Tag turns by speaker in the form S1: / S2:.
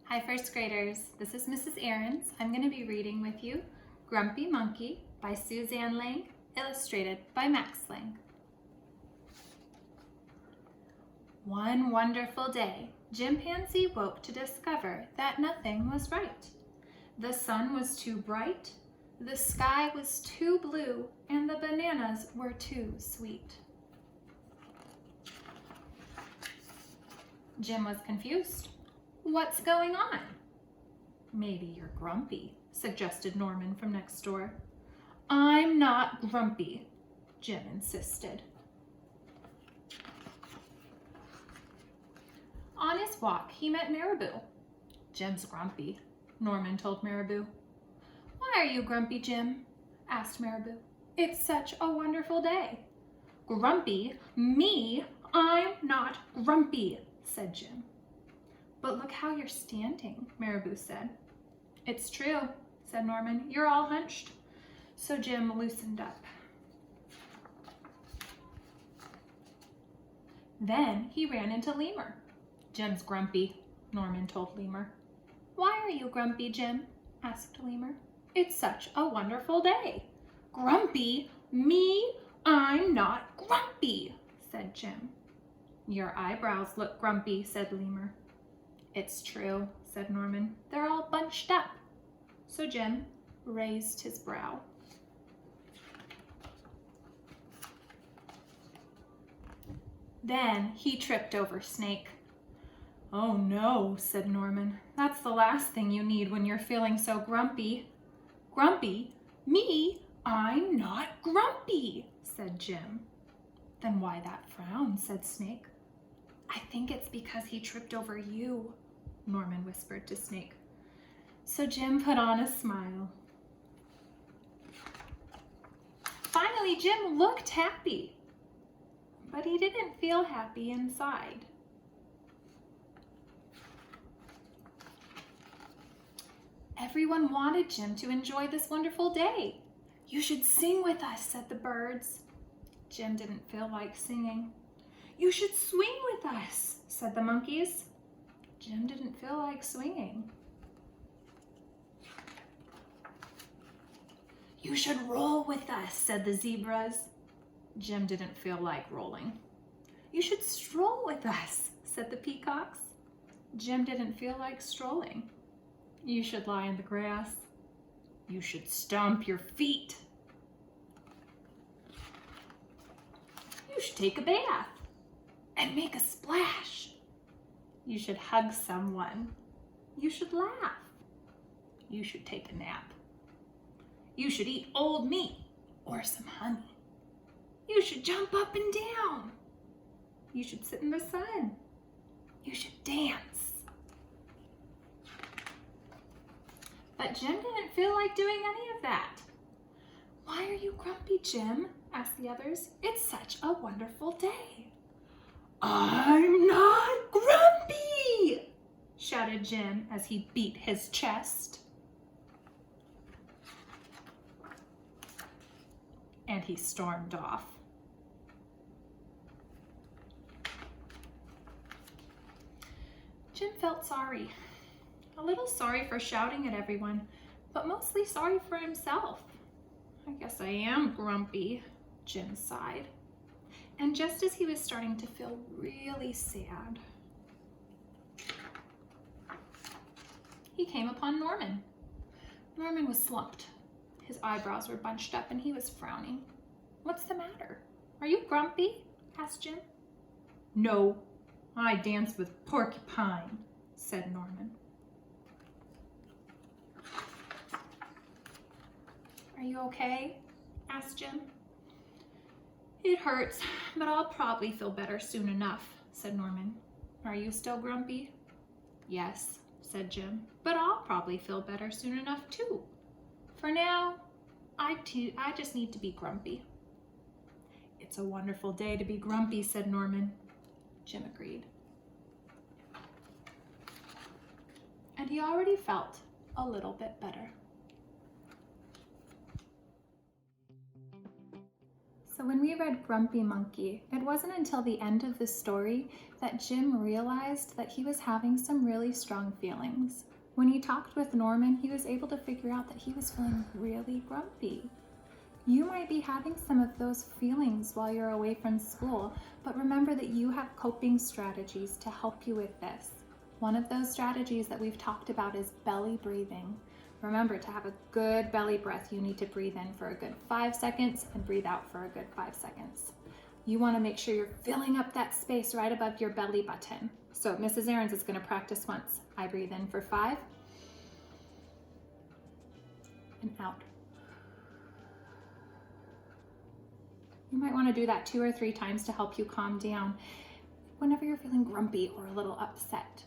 S1: Hi first graders, this is Mrs. Ahrens. I'm going to be reading with you Grumpy Monkey by Suzanne Lang, illustrated by Max Lang. One wonderful day, Chimpanzee woke to discover that nothing was right. The sun was too bright, the sky was too blue, and the bananas were too sweet. Jim was confused. What's going on? Maybe you're grumpy, suggested Norman from next door. I'm not grumpy, Jim insisted. On his walk, he met Marabou. Jim's grumpy, Norman told Marabou. Why are you grumpy, Jim? Asked Marabou. It's such a wonderful day. Grumpy? Me? I'm not grumpy, said Jim. But look how you're standing, Marabou said. It's true, said Norman. You're all hunched. So Jim loosened up. Then he ran into Lemur. Jim's grumpy, Norman told Lemur. Why are you grumpy, Jim? Asked Lemur. It's such a wonderful day. Grumpy? Me? I'm not grumpy, said Jim. Your eyebrows look grumpy, said Lemur. It's true, said Norman. They're all bunched up. So Jim raised his brow. Then he tripped over Snake. Oh no, said Norman. That's the last thing you need when you're feeling so grumpy. Grumpy? Me? I'm not grumpy, said Jim. Then why that frown, said Snake. I think it's because he tripped over you, Norman whispered to Snake. So Jim put on a smile. Finally, Jim looked happy, but he didn't feel happy inside. Everyone wanted Jim to enjoy this wonderful day. You should sing with us, said the birds. Jim didn't feel like singing. You should swing with us, said the monkeys. Jim didn't feel like swinging. You should roll with us, said the zebras. Jim didn't feel like rolling. You should stroll with us, said the peacocks. Jim didn't feel like strolling. You should lie in the grass. You should stomp your feet. You should take a bath and make a splash. You should hug someone. You should laugh. You should take a nap. You should eat old meat or some honey. You should jump up and down. You should sit in the sun. You should dance. But Jim didn't feel like doing any of that. Why are you grumpy, Jim? Asked the others. It's such a wonderful day. I'm not grumpy, shouted Jim as he beat his chest. And he stormed off. Jim felt sorry. A little sorry for shouting at everyone, but mostly sorry for himself. I guess I am grumpy, Jim sighed. And just as he was starting to feel really sad, he came upon Norman. Norman was slumped. His eyebrows were bunched up and he was frowning. What's the matter? Are you grumpy? Asked Jim. No, I danced with Porcupine, said Norman. Are you okay? Asked Jim. It hurts, but I'll probably feel better soon enough, said Norman. Are you still grumpy? Yes, said Jim, but I'll probably feel better soon enough too. For now, I just need to be grumpy. It's a wonderful day to be grumpy, said Norman. Jim agreed. And he already felt a little bit better. So So when we read Grumpy Monkey, it wasn't until the end of the story that Jim realized that he was having some really strong feelings. When he talked with Norman, he was able to figure out that he was feeling really grumpy. You might be having some of those feelings while you're away from school, but remember that you have coping strategies to help you with this. One of those strategies that we've talked about is belly breathing. Remember, to have a good belly breath, you need to breathe in for a good 5 seconds and breathe out for a good 5 seconds. You want to make sure you're filling up that space right above your belly button. So Mrs. Ahrens is going to practice once. I breathe in for 5 and out. You might want to do that 2 or 3 times to help you calm down whenever you're feeling grumpy or a little upset.